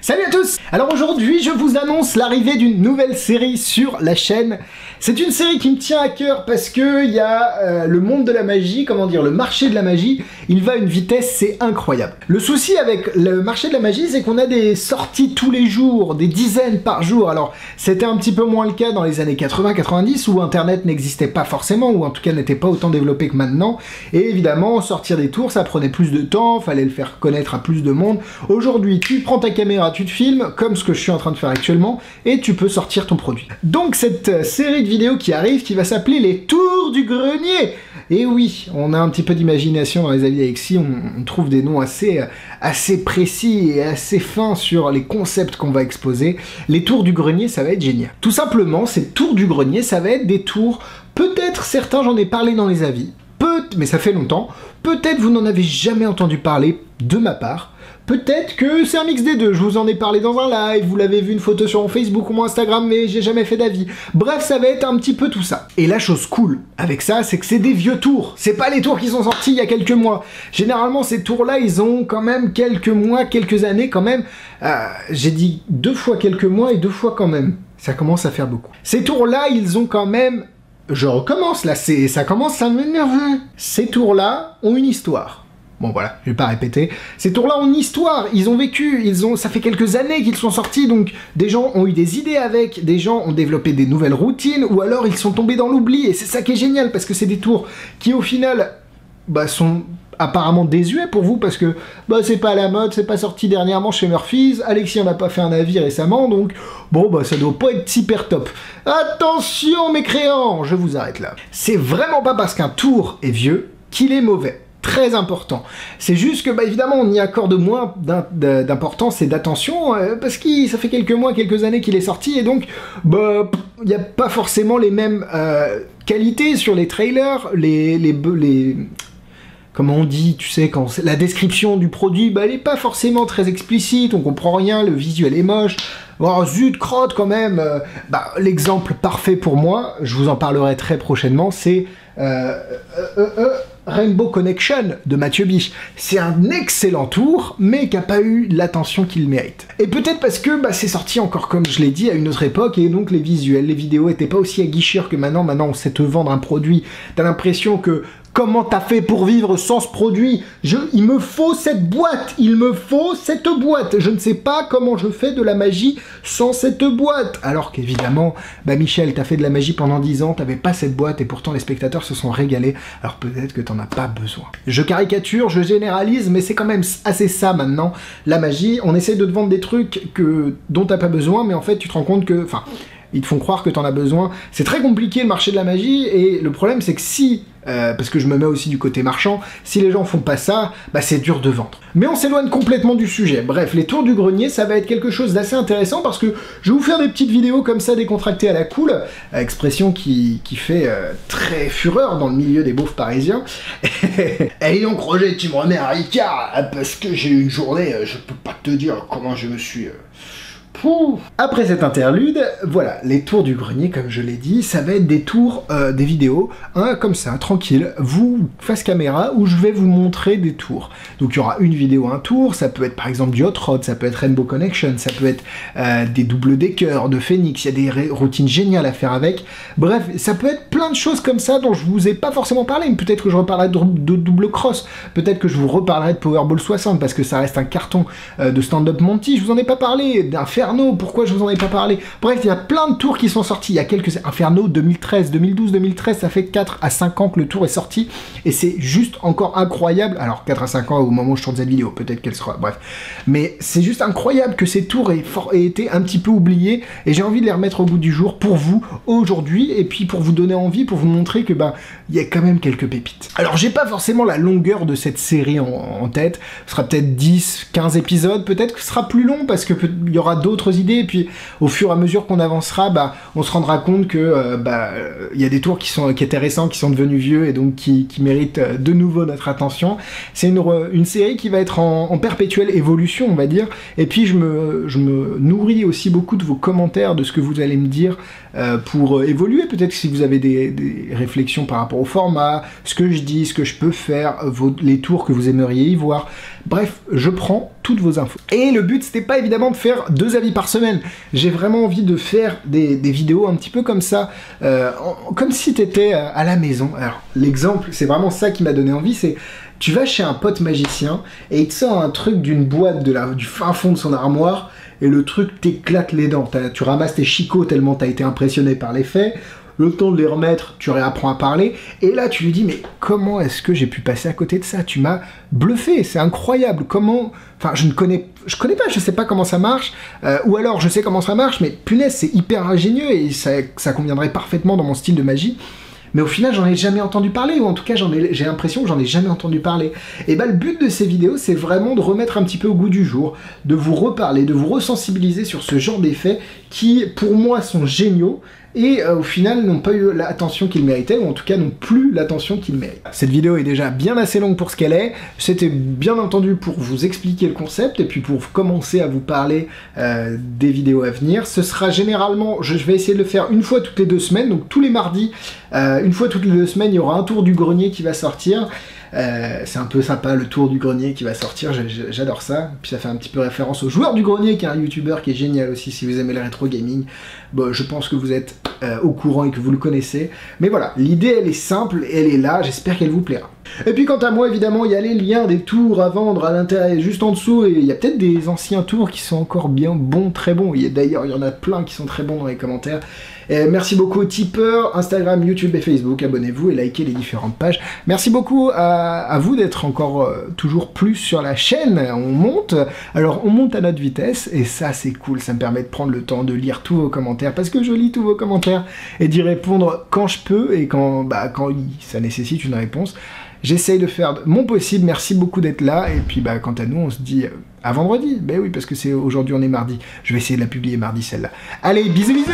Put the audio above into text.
Salut à tous! Alors aujourd'hui, je vous annonce l'arrivée d'une nouvelle série sur la chaîne. C'est une série qui me tient à cœur parce que il y a le monde de la magie, comment dire, le marché de la magie, il va à une vitesse, c'est incroyable. Le souci avec le marché de la magie, c'est qu'on a des sorties tous les jours, des dizaines par jour. Alors, c'était un petit peu moins le cas dans les années 80-90 où Internet n'existait pas forcément, ou en tout cas n'était pas autant développé que maintenant. Et évidemment, sortir des tours, ça prenait plus de temps, fallait le faire connaître à plus de monde. Aujourd'hui, tu prends ta caméra, tu te filmes, comme ce que je suis en train de faire actuellement, et tu peux sortir ton produit. Donc cette série de vidéos qui arrive, qui va s'appeler les Tours du Grenier. Et oui, on a un petit peu d'imagination dans les avis Alexis, on trouve des noms assez précis et assez fins sur les concepts qu'on va exposer. Les Tours du Grenier, ça va être génial. Tout simplement, ces Tours du Grenier, ça va être des tours, peut-être certains, j'en ai parlé dans les avis, mais ça fait longtemps, peut-être vous n'en avez jamais entendu parler de ma part, peut-être que c'est un mix des deux, je vous en ai parlé dans un live, vous l'avez vu une photo sur mon Facebook ou mon Instagram, mais j'ai jamais fait d'avis. Bref, ça va être un petit peu tout ça. Et la chose cool avec ça, c'est que c'est des vieux tours. C'est pas les tours qui sont sortis il y a quelques mois. Généralement, ces tours-là, ils ont quand même quelques mois, quelques années quand même. J'ai dit 2 fois quelques mois et 2 fois quand même. Ça commence à faire beaucoup. Ces tours-là, ils ont quand même... Je recommence là, ça commence à m'énerver. Ces tours-là ont une histoire. Bon voilà, je vais pas répéter. Ces tours-là ont une histoire, ils ont vécu, ça fait quelques années qu'ils sont sortis, donc des gens ont eu des idées avec, des gens ont développé des nouvelles routines, ou alors ils sont tombés dans l'oubli, et c'est ça qui est génial, parce que c'est des tours qui au final, sont apparemment désuets pour vous, parce que c'est pas à la mode, c'est pas sorti dernièrement chez Murphy's, Alexis en a pas fait un avis récemment, donc ça doit pas être super top. Attention mécréants, je vous arrête là. C'est vraiment pas parce qu'un tour est vieux qu'il est mauvais. Très important. C'est juste que, évidemment, on y accorde moins d'importance et d'attention, parce que ça fait quelques mois, quelques années qu'il est sorti, et donc, il n'y a pas forcément les mêmes qualités sur les trailers, comment on dit, tu sais, quand la description du produit, elle n'est pas forcément très explicite, on comprend rien, le visuel est moche. Oh zut, crotte quand même. L'exemple parfait pour moi, je vous en parlerai très prochainement, c'est Rainbow Connection de Mathieu Biche. C'est un excellent tour, mais qui n'a pas eu l'attention qu'il mérite. Et peut-être parce que c'est sorti encore, comme je l'ai dit, à une autre époque, et donc les visuels, les vidéos n'étaient pas aussi aguicheurs que maintenant. Maintenant, on sait te vendre un produit, t'as l'impression que comment t'as fait pour vivre sans ce produit? Il me faut cette boîte, il me faut cette boîte. Je ne sais pas comment je fais de la magie sans cette boîte. Alors qu'évidemment, Michel, t'as fait de la magie pendant 10 ans, t'avais pas cette boîte, et pourtant les spectateurs se sont régalés. Alors peut-être que t'en as pas besoin. Je caricature, je généralise, mais c'est quand même assez ça maintenant, la magie. On essaie de te vendre des trucs dont t'as pas besoin, mais en fait tu te rends compte que... ils te font croire que t'en as besoin. C'est très compliqué le marché de la magie, et le problème c'est que si, parce que je me mets aussi du côté marchand, si les gens font pas ça, c'est dur de vendre. Mais on s'éloigne complètement du sujet. Bref, les Tours du Grenier, ça va être quelque chose d'assez intéressant, parce que je vais vous faire des petites vidéos comme ça, décontractées à la cool, expression qui fait très fureur dans le milieu des beaufs parisiens. Et donc Roger, tu me remets un Ricard, parce que j'ai eu une journée, je peux pas te dire comment je me suis... Après cette interlude, voilà, les Tours du Grenier, comme je l'ai dit, ça va être des tours, des vidéos, comme ça, tranquille, vous, face caméra, où je vais vous montrer des tours. Donc il y aura une vidéo, un tour, ça peut être par exemple du Hot Rod, ça peut être Rainbow Connection, ça peut être des double deckers de Phoenix, il y a des routines géniales à faire avec. Bref, ça peut être plein de choses comme ça dont je vous ai pas forcément parlé, mais peut-être que je reparlerai de double cross, peut-être que je vous reparlerai de Powerball 60, parce que ça reste un carton de stand-up Monty, je vous en ai pas parlé, d'Inferno, pourquoi je vous en ai pas parlé? Bref, il y a plein de tours qui sont sortis, il y a quelques... Inferno 2013, 2012, 2013, ça fait 4 à 5 ans que le tour est sorti, et c'est juste encore incroyable, alors 4 à 5 ans au moment où je tourne cette vidéo, peut-être qu'elle sera... Bref. Mais c'est juste incroyable que ces tours aient été un petit peu oubliés, et j'ai envie de les remettre au goût du jour pour vous, aujourd'hui, et puis pour vous donner envie, pour vous montrer que, il y a quand même quelques pépites. Alors, j'ai pas forcément la longueur de cette série en tête, ce sera peut-être 10, 15 épisodes, peut-être que ce sera plus long, parce que il y aura d'autres idées, et puis au fur et à mesure qu'on avancera, on se rendra compte que il y a des tours qui étaient récents, qui sont devenus vieux, et donc qui méritent de nouveau notre attention. C'est une série qui va être en perpétuelle évolution, on va dire, et puis je me nourris aussi beaucoup de vos commentaires, de ce que vous allez me dire pour évoluer, peut-être si vous avez des réflexions par rapport au format, ce que je dis, ce que je peux faire, les tours que vous aimeriez y voir. Bref, je prends toutes vos infos. Et le but, c'était pas évidemment de faire 2 avis par semaine. J'ai vraiment envie de faire des vidéos un petit peu comme ça, comme si t'étais à la maison. Alors, l'exemple, c'est vraiment ça qui m'a donné envie, c'est tu vas chez un pote magicien et il te sort un truc d'une boîte du fin fond de son armoire et le truc t'éclate les dents. Tu ramasses tes chicots tellement t'as été impressionné par l'effet. Le temps de les remettre, tu réapprends à parler, et là tu lui dis, mais comment est-ce que j'ai pu passer à côté de ça? Tu m'as bluffé, c'est incroyable, comment... Enfin, je connais pas, je sais pas comment ça marche, ou alors je sais comment ça marche, mais punaise, c'est hyper ingénieux, et ça conviendrait parfaitement dans mon style de magie. Mais au final, j'en ai jamais entendu parler, ou en tout cas, j'ai l'impression que j'en ai jamais entendu parler. Et bah, le but de ces vidéos, c'est vraiment de remettre un petit peu au goût du jour, de vous reparler, de vous resensibiliser sur ce genre d'effets qui, pour moi, sont géniaux, et au final n'ont pas eu l'attention qu'ils méritaient, ou en tout cas n'ont plus l'attention qu'ils méritent. Cette vidéo est déjà bien assez longue pour ce qu'elle est, c'était bien entendu pour vous expliquer le concept, et puis pour commencer à vous parler des vidéos à venir. Ce sera généralement, je vais essayer de le faire une fois toutes les 2 semaines, donc tous les mardis, une fois toutes les 2 semaines, il y aura un tour du grenier qui va sortir. C'est un peu sympa, le tour du grenier qui va sortir, j'adore ça. Puis ça fait un petit peu référence au joueur du grenier, qui est un youtubeur qui est génial aussi si vous aimez le rétro gaming. Bon, je pense que vous êtes au courant et que vous le connaissez. Mais voilà, l'idée elle est simple, elle est là, j'espère qu'elle vous plaira. Et puis quant à moi, évidemment, il y a les liens des tours à vendre à l'intérieur, juste en dessous, et il y a peut-être des anciens tours qui sont encore bien bons, très bons. D'ailleurs, il y en a plein qui sont très bons dans les commentaires. Et merci beaucoup aux tipeurs, Instagram, YouTube et Facebook, abonnez-vous et likez les différentes pages. Merci beaucoup à vous d'être encore toujours plus sur la chaîne, on monte, alors on monte à notre vitesse, et ça c'est cool, ça me permet de prendre le temps de lire tous vos commentaires, parce que je lis tous vos commentaires, et d'y répondre quand je peux, et quand ça nécessite une réponse. J'essaye de faire mon possible, merci beaucoup d'être là, et puis quant à nous, on se dit à vendredi. Ben oui, parce que aujourd'hui on est mardi, je vais essayer de la publier mardi celle-là. Allez, bisous bisous.